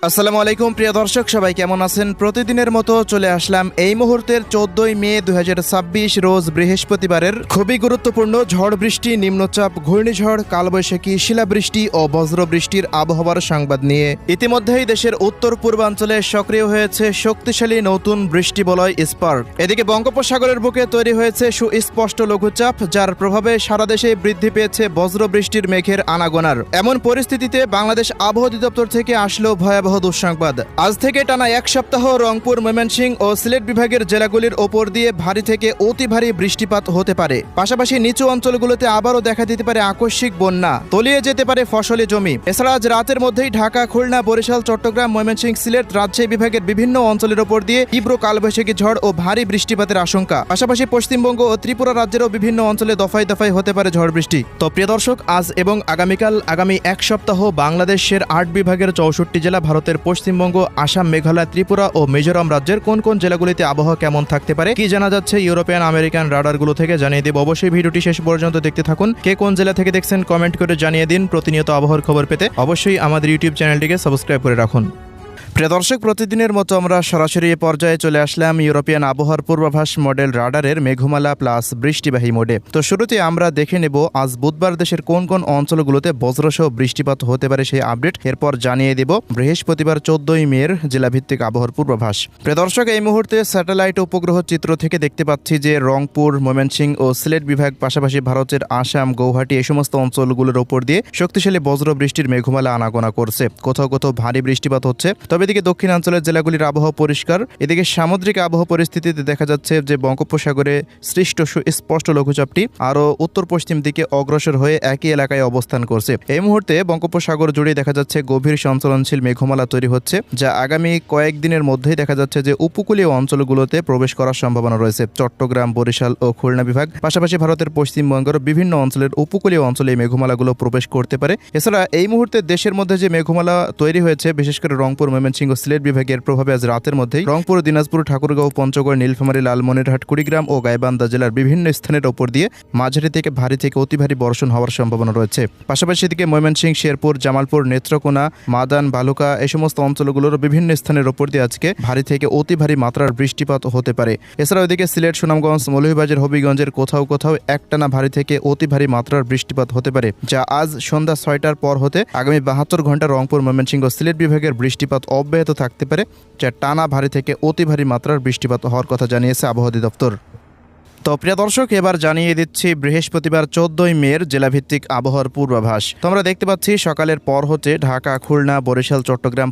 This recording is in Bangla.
আসসালামু আলাইকুম প্রিয় দর্শক, সবাই কেমন আছেন? প্রতিদিনের মতো চলে আসলাম এই মুহূর্তের 14ই মে 2026 রোজ বৃহস্পতিবারের খুবই গুরুত্বপূর্ণ ঝড় বৃষ্টি, নিম্নচাপ, ঘূর্ণিঝড়, কালবৈশাখী, শিলাবৃষ্টি ও বজ্রবৃষ্টির আবহাওয়ার সংবাদ নিয়ে ইতিমধ্যেই দেশের উত্তর পূর্বাঞ্চলে সক্রিয় হয়েছে শক্তিশালী নতুন বৃষ্টিবলয় স্পার্ক। এদিকে বঙ্গোপসাগরের বুকে তৈরি হয়েছে সুস্পষ্ট লঘুচাপ, যার প্রভাবে সারা দেশে বৃদ্ধি পেয়েছে বজ্রবৃষ্টির মেঘের আনাগোনার। এমন পরিস্থিতিতে বাংলাদেশ আবহাওয়া অধিদপ্তর থেকে আসলো ভয়াবহ দুঃসংবাদ। আজ থেকে টানা এক সপ্তাহ রংপুর, ময়মনসিংহ ও সিলেট বিভাগের জেলাগুলির ওপর দিয়ে ভারী থেকে অতি ভারী বৃষ্টিপাত হতে পারে। পাশাপাশি নিচু অঞ্চলগুলোতে আবারও দেখা দিতে পারে আকস্মিক বন্যা, তলিয়ে যেতে পারে ফসলি জমি। এছাড়া আজ রাতের মধ্যেই ঢাকা, খুলনা, বরিশাল, চট্টগ্রাম, ময়মনসিংহ, সিলেট, রাজশাহী বিভাগের বিভিন্ন অঞ্চলের ওপর দিয়ে তীব্র কালবৈশাখী ঝড় ও ভারী বৃষ্টিপাতের আশঙ্কা। পাশাপাশি পশ্চিমবঙ্গ ও ত্রিপুরা রাজ্যেরও বিভিন্ন অঞ্চলে দফায় দফায় হতে পারে ঝড় বৃষ্টি। তো প্রিয় দর্শক, আজ এবং আগামী এক সপ্তাহ বাংলাদেশের 8 বিভাগের 64 জেলা, ভারতের পশ্চিমবঙ্গ, আসাম, মেঘালয়, ত্রিপুরা ও মিজোরাম রাজ্যের কোন কোন জেলাগুলিতে আবহাওয়া কেমন থাকতে পারে, কি জানা যাচ্ছে ইউরোপিয়ান আমেরিকান রাডারগুলো থেকে জানিয়ে দেব। অবশ্যই ভিডিওটি শেষ পর্যন্ত দেখতে থাকুন। কে কোন জেলা থেকে দেখছেন কমেন্ট করে জানিয়ে দিন। প্রতিনিয়ত আবহাওয়ার খবর পেতে অবশ্যই আমাদের ইউটিউব চ্যানেলটিকে সাবস্ক্রাইব করে রাখুন। প্রিয় দর্শক, প্রতিদিনের মতো আমরা সরাসরি এ পর্যায়ে চলে আসলাম ইউরোপিয়ান আবহাওয়ার পূর্বাভাস মডেল রাডারের মেঘমালা প্লাস বৃষ্টিবাহী মোডে। তো শুরুতে আমরা দেখে নেব আজ বুধবার দেশের কোন কোন অঞ্চলগুলোতে বজ্রসহ বৃষ্টিপাত হতে পারে সেই আপডেট। এরপর জানিয়ে দেব বৃহস্পতিবার 14ই মের জেলাভিত্তিক আবহাওয়ার পূর্বাভাস। প্রিয় দর্শক, এই মুহূর্তে স্যাটেলাইট উপগ্রহ চিত্র থেকে দেখতে পাচ্ছি যে রংপুর, ময়মনসিংহ ও সিলেট বিভাগ, পাশাপাশি ভারতের আসাম, গৌহাটি, এই সমস্ত অঞ্চলগুলোর ওপর দিয়ে শক্তিশালী বজ্র বৃষ্টির মেঘমালা আনাগোনা করছে। কোথাও কোথাও ভারী বৃষ্টিপাত হচ্ছে। তবে এদিকে দক্ষিণাঞ্চলের জেলাগুলির আবহাওয়া পরিষ্কার। এদিকে সামুদ্রিক আবহাওয়া পরিস্থিতিতে দেখা যাচ্ছে যে বঙ্গোপসাগরে সৃষ্ট সুস্পষ্ট লঘুচাপটি আরও উত্তর পশ্চিম দিকে অগ্রসর হয়ে একই এলাকায় অবস্থান করছে। এই মুহূর্তে বঙ্গোপসাগর জুড়ে দেখা যাচ্ছে গভীর সঞ্চলনশীল মেঘমালা তৈরি হচ্ছে, যা আগামী কয়েকদিনের মধ্যেই দেখা যাচ্ছে যে উপকূলীয় অঞ্চলগুলোতে প্রবেশ করার সম্ভাবনা রয়েছে। চট্টগ্রাম, বরিশাল ও খুলনা বিভাগ, পাশাপাশি ভারতের পশ্চিমবঙ্গের বিভিন্ন অঞ্চলের উপকূলীয় অঞ্চলে এই মেঘমালাগুলো প্রবেশ করতে পারে। এছাড়া এই মুহূর্তে দেশের মধ্যে যে মেঘমালা তৈরি হয়েছে, বিশেষ করে রংপুর, ময়মনসিংহ, সিলেট বিভাগের প্রভাবে আজ রাতের মধ্যেই রংপুর, দিনাজপুর, ঠাকুরগাঁও, পঞ্চগড়, নীলফামারী, লালমনিরহাট, কুড়িগ্রাম ও গাইবান্ধা জেলার বিভিন্ন স্থানের ওপর দিয়ে মাঝারি থেকে ভারী থেকে অতি ভারী বর্ষণ হওয়ার সম্ভাবনা রয়েছে। পাশাপাশি এদিকে ময়মনসিংহ, শেরপুর, জামালপুর, নেত্রকোনা, মাদান, বালুকা, এই সমস্ত অঞ্চলগুলোর বিভিন্ন স্থানের ওপর দিয়ে আজকে ভারী থেকে অতি ভারী মাত্রার বৃষ্টিপাত হতে পারে। এছাড়াও এদিকে সিলেট, সুনামগঞ্জ, মৌলভীবাজার, হবিগঞ্জের কোথাও কোথাও একটানা ভারী থেকে অতি ভারী মাত্রার বৃষ্টিপাত হতে পারে, যা আজ সন্ধ্যা 6টার পর হতে আগামী 72 ঘন্টা রংপুর, ময়মনসিংহ, সিলেট বিভাগের বৃষ্টিপাত অব্যাহত থাকতে পারে, যা টানা ভারী থেকে অতি ভারী মাত্রার বৃষ্টিপাত হওয়ার কথা জানিয়েছে আবহাওয়া অধিদপ্তর। তো প্রিয় দর্শক, এবার জানিয়ে দিচ্ছি বৃহস্পতিবার 14ই মের জেলাভিত্তিক আবহাওয়ার পূর্বাভাস। তো আমরা দেখতে পাচ্ছি সকালের পর হতে ঢাকা, খুলনা, বরিশাল, চট্টগ্রাম,